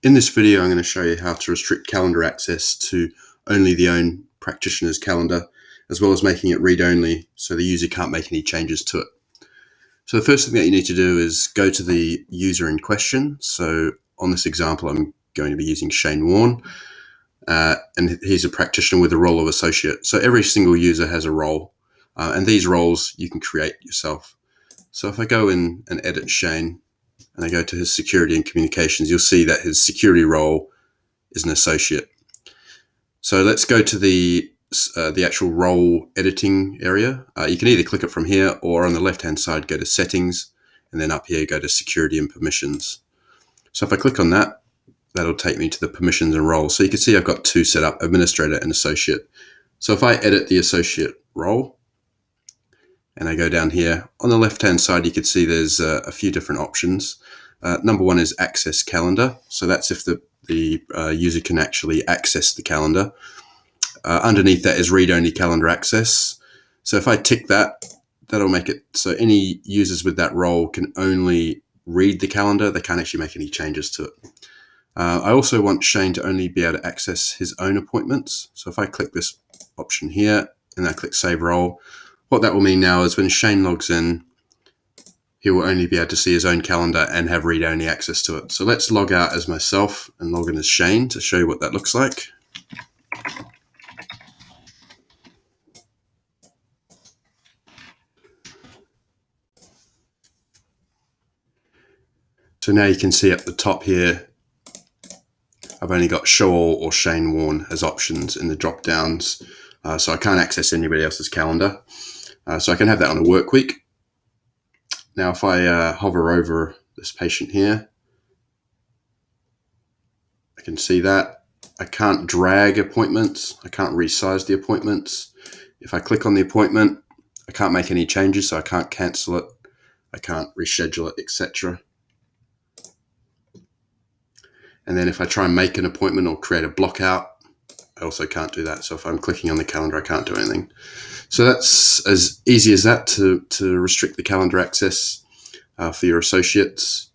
In this video, I'm going to show you how to restrict calendar access to only the own practitioner's calendar, as well as making it read-only so the user can't make any changes to it. So the first thing that you need to do is go to the user in question. So on this example, I'm going to be using Shane Warne, and he's a practitioner with a role of associate. So every single user has a role, and these roles you can create yourself. So if I go in and edit Shane, and I go to his security and communications, you'll see that his security role is an associate. So let's go to the actual role editing area. You can either click it from here, or on the left-hand side, go to settings, and then up here, go to security and permissions. So if I click on that, that'll take me to the permissions and roles. So you can see I've got two set up, administrator and associate. So if I edit the associate role, and I go down here, on the left-hand side, you can see there's a few different options. Number one is access calendar. So that's if the user can actually access the calendar. Underneath that is read-only calendar access. So if I tick that, that'll make it so any users with that role can only read the calendar. They can't actually make any changes to it. I also want Shane to only be able to access his own appointments. So if I click this option here and I click save role, what that will mean now is when Shane logs in, he will only be able to see his own calendar and have read-only access to it. So let's log out as myself and log in as Shane to show you what that looks like. So now you can see up the top here, I've only got show all or Shane Warne as options in the drop downs. So I can't access anybody else's calendar. So I can have that on a work week. Now, if I hover over this patient here, I can see that. I can't drag appointments. I can't resize the appointments. If I click on the appointment, I can't make any changes, so I can't cancel it. I can't reschedule it, etc. And then if I try and make an appointment or create a block out, I also can't do that. So if I'm clicking on the calendar, I can't do anything. So that's as easy as that to restrict the calendar access for your associates.